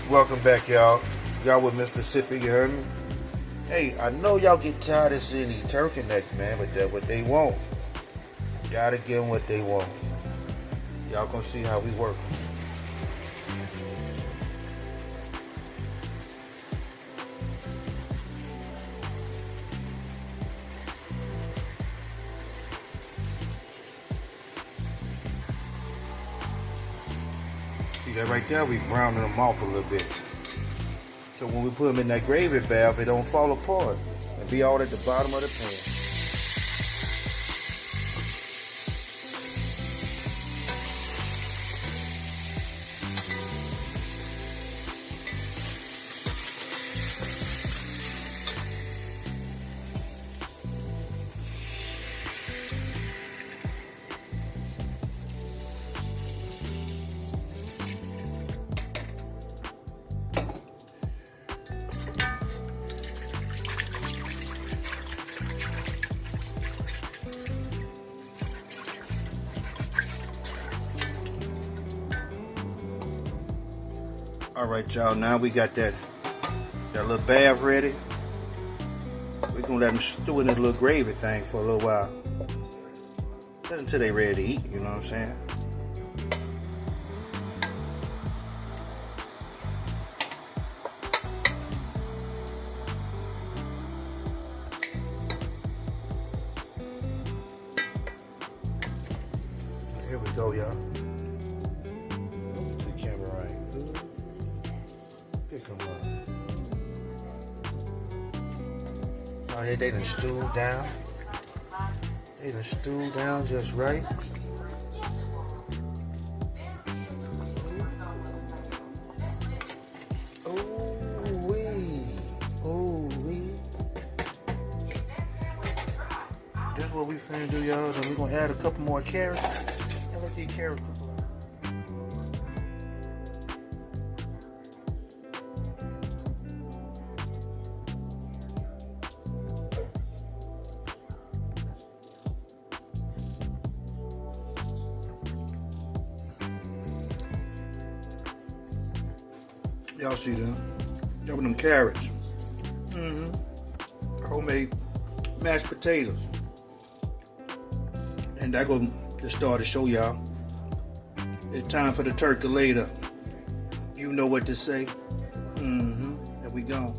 Welcome back, y'all. Y'all with Mr.Ssippi, you heard me? Hey, I know y'all get tired of seeing these turkey necks, man, but that's what they want. Gotta give them what they want. Y'all gonna see how we work. See that right there? We browning them off a little bit. So when we put them in that gravy bath, it don't fall apart and be all at the bottom of the pan. All right, y'all, now we got that little bath ready. We're gonna let them stew in this little gravy thing for a little while. Just until they ready to eat, you know what I'm saying? Here we go, y'all. The camera right. Pick them up. Oh, they done stewed down. They done stewed down just right. Ooh-wee. Ooh-wee. That's what we finna do, y'all. And we're gonna add a couple more carrots. And let these carrots cook. Y'all see them? Y'all with them carrots. Homemade mashed potatoes. And that gonna just start to show y'all. It's time for the turkey later. You know what to say. There we go.